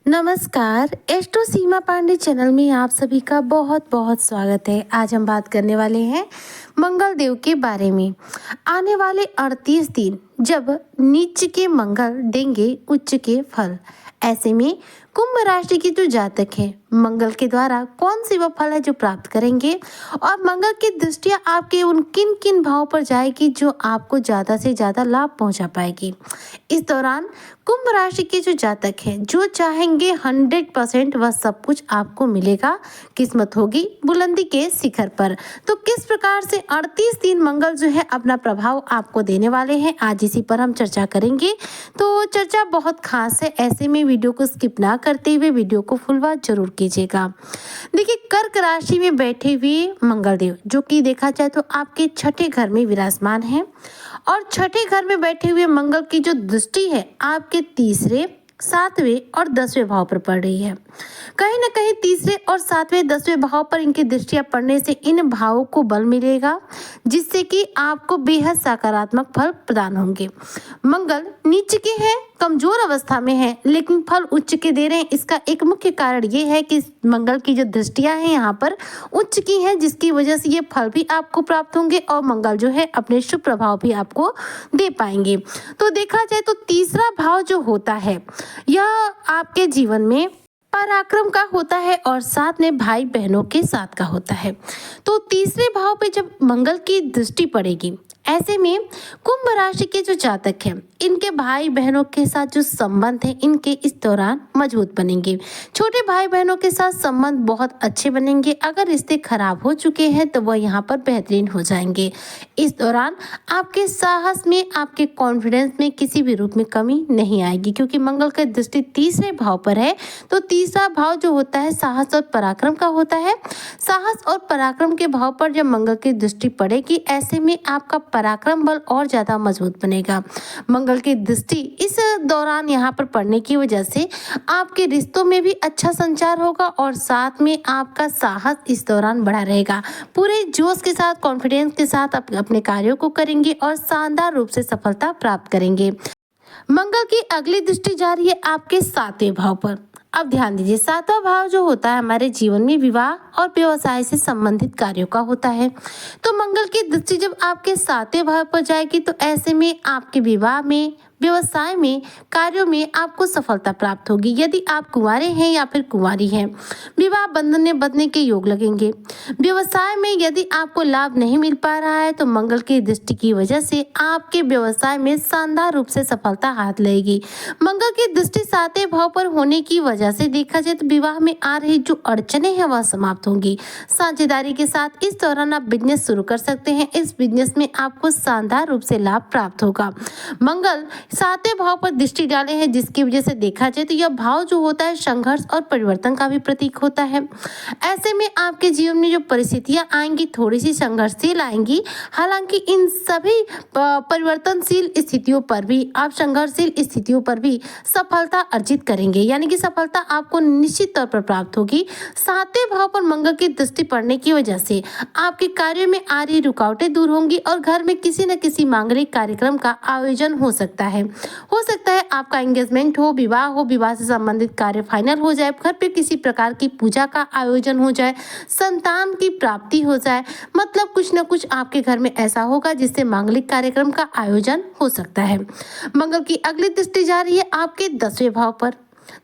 नमस्कार, एस्ट्रो सीमा पांडे चैनल में आप सभी का बहुत बहुत स्वागत है। आज हम बात करने वाले हैं मंगल देव के बारे में। आने वाले 38 दिन जब नीच के मंगल देंगे उच्च के फल। ऐसे में कुंभ राशि की जो जातक है, मंगल के द्वारा कौन सी वो फल है जो प्राप्त करेंगे और मंगल की दृष्टियां आपके उन किन किन भावों पर जाएगी जो आपको ज़्यादा से ज़्यादा लाभ पहुंचा पाएगी। इस दौरान कुंभ राशि के जो जातक हैं, जो चाहेंगे 100% वह सब कुछ आपको मिलेगा। किस्मत होगी बुलंदी के शिखर पर। तो किस प्रकार से 38 दिन मंगल जो है अपना प्रभाव आपको देने वाले हैं, आज इसी पर हम चर्चा करेंगे। तो चर्चा बहुत खास है, ऐसे में वीडियो को स्किप ना करते हुए वीडियो को फुल वॉच जरूर कीजिएगा। देखिए, कर्क राशि में बैठे हुए मंगल देव जो कि देखा जाए तो आपके छठे घर में विराजमान है और छठे घर में बैठे हुए मंगल की जो दृष्टि है आपके तीसरे, सातवें और 10वें भाव पर पड़ रही है। कहीं ना कहीं तीसरे और सातवें 10वें भाव पर इनकी दृष्टियां पड़ने से इन भावों को बल मिलेगा, जिससे कि आपको बेहद सकारात्मक फल प्रदान होंगे। मंगल नीच के हैं, कमजोर अवस्था में है, लेकिन फल उच्च के दे रहे हैं। इसका एक मुख्य कारण ये है कि मंगल की जो दृष्टियां हैं यहाँ पर उच्च की हैं, जिसकी वजह से ये फल भी आपको प्राप्त होंगे और मंगल जो है अपने शुभ प्रभाव भी आपको दे पाएंगे। तो देखा जाए तो तीसरा भाव जो होता है यह आपके जीवन में पराक्रम का होता है और साथ में भाई बहनों के साथ का होता है। तो तीसरे भाव पे जब मंगल की दृष्टि पड़ेगी, ऐसे में कुंभ राशि के जो जातक हैं, इनके भाई बहनों के साथ जो संबंध है इनके इस दौरान मजबूत बनेंगे। छोटे भाई बहनों के साथ संबंध बहुत अच्छे बनेंगे। अगर रिश्ते खराब हो चुके हैं तो वह यहाँ पर बेहतरीन हो जाएंगे। इस दौरान आपके साहस में, आपके कॉन्फिडेंस में किसी भी रूप में कमी नहीं आएगी, क्योंकि मंगल की दृष्टि तीसरे भाव पर है। तो तीसरा भाव जो होता है साहस और पराक्रम का होता है। साहस और पराक्रम के भाव पर जब मंगल की दृष्टि पड़ेगी, ऐसे में आपका पराक्रम बल और ज्यादा मजबूत बनेगा। मंगल की दृष्टि इस दौरान यहाँ पर पड़ने की वजह से आपके रिश्तों में भी अच्छा संचार होगा और साथ में आपका साहस इस दौरान बढ़ा रहेगा। पूरे जोश के साथ, कॉन्फिडेंस के साथ अपने कार्यों को करेंगे और शानदार रूप से सफलता प्राप्त करेंगे। मंगल की अगली दृष्टि जा रही है आपके 7वें भाव पर। अब ध्यान दीजिए, 7वां भाव जो होता है हमारे जीवन में विवाह और व्यवसाय से संबंधित कार्यों का होता है। तो मंगल की दृष्टि जब आपके 7वें भाव पर जाएगी तो ऐसे में आपके विवाह में, व्यवसाय में, कार्यों में आपको सफलता प्राप्त होगी। यदि आप कुंवारे हैं या फिर कुंवारी हैं, विवाह बंधन में बंधने के योग लगेंगे। व्यवसाय में यदि आपको लाभ नहीं मिल पा रहा है तो मंगल की दृष्टि की वजह से आपके व्यवसाय में शानदार रूप से सफलता हाथ लगेगी। मंगल की दृष्टि 7वें भाव पर होने की वजह से देखा जाए तो विवाह में आ रही जो अड़चने हैं वह समाप्त होंगी। साझेदारी के साथ इस दौरान आप बिजनेस शुरू कर सकते हैं। इस बिजनेस में आपको शानदार रूप से लाभ प्राप्त होगा। मंगल 7वें भाव पर दृष्टि डाले हैं, जिसकी वजह से देखा जाए तो यह भाव जो होता है संघर्ष और परिवर्तन का भी प्रतीक होता है। ऐसे में आपके जीवन में जो परिस्थितियां आएंगी थोड़ी सी संघर्षशील आएंगी। हालांकि इन सभी परिवर्तनशील स्थितियों पर भी आप, संघर्षशील स्थितियों पर भी सफलता अर्जित करेंगे, यानी कि सफलता आपको निश्चित तौर पर प्राप्त होगी। 7वें भाव पर मंगल की दृष्टि पड़ने की वजह से आपके कार्यों में आ रही रुकावटें दूर होंगी और घर में किसी न किसी मांगलिक कार्यक्रम का आयोजन हो सकता है। आपका एंगेजमेंट हो, विवाह से संबंधित कार्य फाइनल हो जाए, घर पे किसी प्रकार की पूजा का आयोजन हो जाए, संतान की प्राप्ति हो जाए, मतलब कुछ न कुछ आपके घर में ऐसा होगा जिससे मांगलिक कार्यक्रम का आयोजन हो सकता है। मंगल की अगली दृष्टि जा रही है आपके 10वें भाव पर।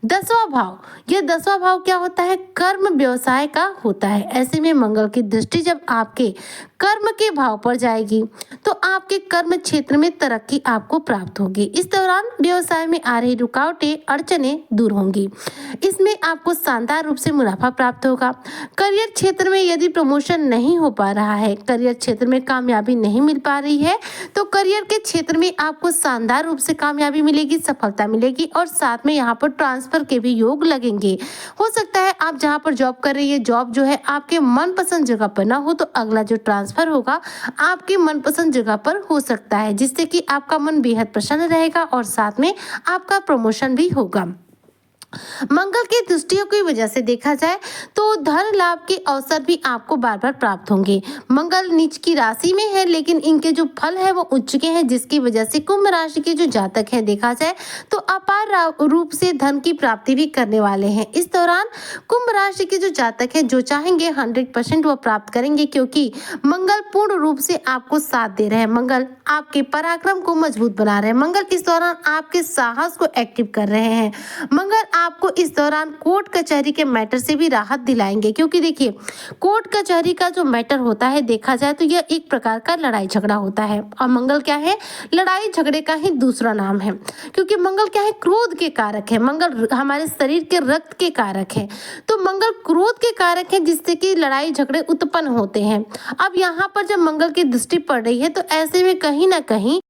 10वां भाव, यह 10वां भाव क्या होता है? कर्म व्यवसाय का होता है। ऐसे में मंगल की दृष्टि जब आपके कर्म के भाव पर जाएगी तो आपके कर्म क्षेत्र में तरक्की आपको प्राप्त होगी। इस दौरान व्यवसाय में आ रही रुकावटें, अड़चने दूर होंगी। इसमें आपको शानदार रूप से मुनाफा प्राप्त होगा। करियर क्षेत्र में यदि प्रमोशन नहीं हो पा रहा है, करियर क्षेत्र में कामयाबी नहीं मिल पा रही है, तो करियर के क्षेत्र में आपको शानदार रूप से कामयाबी मिलेगी, सफलता मिलेगी और साथ में यहाँ पर ट्रांसफर के भी योग लगेंगे। हो सकता है आप जहाँ पर जॉब कर रही है, जॉब जो है आपके मनपसंद जगह पर ना हो, तो अगला जो ट्रांसफर होगा आपके मनपसंद जगह पर हो सकता है, जिससे कि आपका मन बेहद प्रसन्न रहेगा और साथ में आपका प्रमोशन भी होगा। मंगल की दृष्टियों की वजह से देखा जाए तो धन लाभ के अवसर भी आपको बार बार प्राप्त होंगे। मंगल नीच की राशि में है, लेकिन इनके जो फल है वो उच्च के हैं, जिसकी वजह से कुंभ राशि के जो जातक हैं देखा जाए तो अपार रूप से धन की प्राप्ति भी करने वाले हैं। इस दौरान कुंभ राशि के जो जातक हैं जो चाहेंगे 100% वो प्राप्त करेंगे, क्योंकि मंगल पूर्ण रूप से आपको साथ दे रहे हैं। मंगल आपके पराक्रम को मजबूत बना रहे हैं। मंगल इस दौरान आपके साहस को एक्टिव कर रहे हैं। मंगल आपको इस दौरान कोर्ट कचहरी के मैटर से भी राहत दिलाएंगे, क्योंकि देखिए कोर्ट कचहरी का जो मैटर होता है देखा जाए तो यह एक प्रकार का लड़ाई झगड़ा होता है, और मंगल क्या है, लड़ाई झगड़े का ही दूसरा नाम है, क्योंकि मंगल क्या है, क्रोध के कारक है। मंगल हमारे शरीर के रक्त के कारक है, तो मंगल क्रोध के कारक है, जिससे कि लड़ाई झगड़े उत्पन्न होते हैं। अब यहाँ पर जब मंगल की दृष्टि पड़ रही है तो ऐसे में कहीं ना कहीं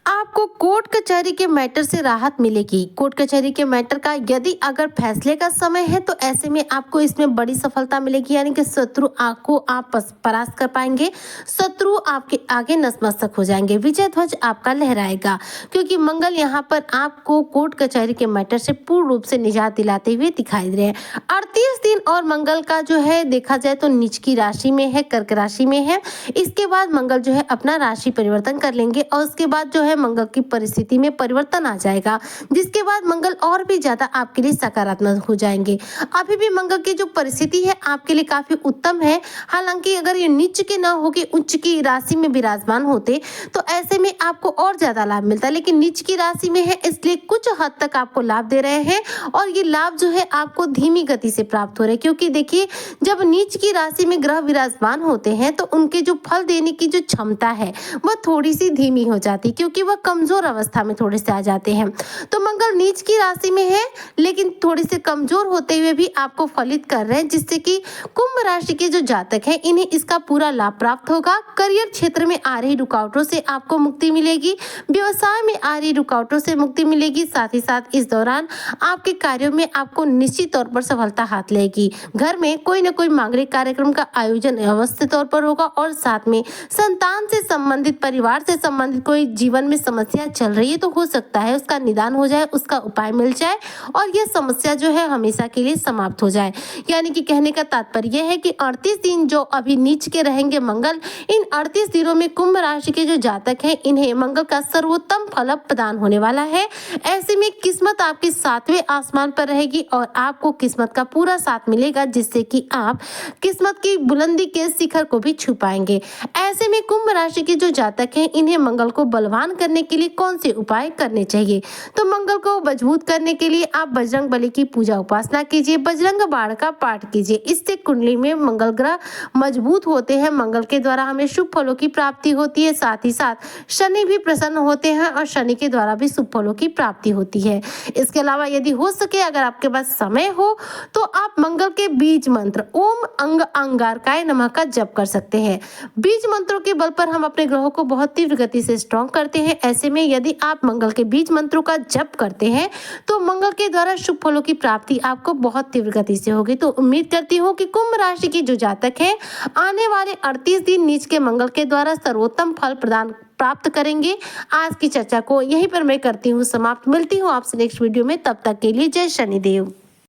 आपको कोर्ट कचहरी के मैटर से राहत मिलेगी। कोर्ट कचहरी के मैटर का यदि अगर फैसले का समय है तो ऐसे में आपको इसमें बड़ी सफलता मिलेगी, यानी कि शत्रु को आप परास्त कर पाएंगे, शत्रु आपके आगे नतमस्तक हो जाएंगे, विजय ध्वज आपका लहराएगा, क्योंकि मंगल यहाँ पर आपको कोर्ट कचहरी के मैटर से पूर्ण रूप से निजात दिलाते हुए दिखाई दे रहे हैं। 38 दिन और मंगल का जो है देखा जाए तो नीच की राशि में है, कर्क राशि में है। इसके बाद मंगल जो है अपना राशि परिवर्तन कर लेंगे और उसके बाद जो है मंगल की परिस्थिति में परिवर्तन आ जाएगा, जिसके बाद मंगल और भी ज्यादा आपके लिए सकारात्मक हो जाएंगे। अभी भी मंगल की जो परिस्थिति है आपके लिए काफी उत्तम है। हालांकि अगर ये नीच के ना होके उच्च की राशि में विराजमान होते तो ऐसे में आपको और ज्यादा लाभ मिलता, लेकिन नीच की राशि में है इसलिए कुछ हद तक आपको लाभ दे रहे हैं, और ये लाभ जो है आपको धीमी गति से प्राप्त हो रहे हैं, क्योंकि देखिए जब नीच की राशि में ग्रह विराजमान होते हैं तो उनके जो फल देने की जो क्षमता है वह थोड़ी सी धीमी हो जाती, क्योंकि वह कमजोर अवस्था में थोड़े से आ जाते हैं। तो मंगल नीच की राशि में है लेकिन थोड़े से कमजोर होते हुए भी आपको फलित कर रहे हैं, जिससे कि कुंभ राशि के जो जातक हैं इन्हें इसका पूरा लाभ प्राप्त होगा। करियर क्षेत्र में आ रही रुकावटों से आपको मुक्ति मिलेगी, व्यवसाय में आ रही रुकावटों से मुक्ति मिलेगी, साथ ही साथ इस दौरान आपके कार्यों में आपको निश्चित तौर पर सफलता हाथ लगेगी। घर में कोई न कोई मांगलिक कार्यक्रम का आयोजन अवश्य तौर पर होगा, और साथ में संतान से संबंधित, परिवार से संबंधित कोई जीवन में समस्या चल रही है तो हो सकता है उसका निदान हो जाए, उसका उपाय मिल जाए और यह समस्या जो है हमेशा के लिए समाप्त हो जाए। यानी कि कहने का तात्पर्य यह है कि 38 दिन जो अभी नीच के रहेंगे मंगल, इन 38 दिनों में कुंभ राशि के जो जातक हैं इन्हें मंगल का सर्वोत्तम फल प्रदान होने वाला है। ऐसे में किस्मत आपके 7वें आसमान पर रहेगी और आपको किस्मत का पूरा साथ मिलेगा, जिससे कि आप किस्मत की बुलंदी के शिखर को भी छू पाएंगे। ऐसे में कुंभ राशि के जो जातक हैं इन्हें मंगल को बलवान करने के लिए कौन से उपाय करने चाहिए? तो मंगल को मजबूत करने के लिए आप बजरंग बली की पूजा उपासना कीजिए, बजरंग बाण का पाठ कीजिए। इससे कुंडली में मंगल ग्रह मजबूत होते हैं, मंगल के द्वारा हमें शुभ फलों की प्राप्ति होती है, साथ ही साथ शनि भी प्रसन्न होते हैं और शनि के द्वारा भी शुभ फलों की प्राप्ति होती है। इसके अलावा यदि हो सके, अगर आपके पास समय हो तो आप मंगल के बीज मंत्र ओम अंग अंगारकाय नमः का जप कर सकते हैं। बीज मंत्रों के बल पर हम अपने ग्रहों को बहुत तीव्र गति से स्ट्रॉन्ग करते हैं। ऐसे में यदि आप मंगल के बीज मंत्रों का जप करते हैं तो मंगल के द्वारा शुभ फलों की प्राप्ति आपको बहुत तीव्र गति से होगी। तो उम्मीद करती हूँ कि कुंभ राशि के जो जातक हैं आने वाले 38 दिन नीच के मंगल के द्वारा सर्वोत्तम फल प्रदान प्राप्त करेंगे। आज की चर्चा को यहीं पर मैं करती हूँ समाप्त। मिलती हूँ आपसे नेक्स्ट वीडियो में, तब तक के लिए जय शनिदेव।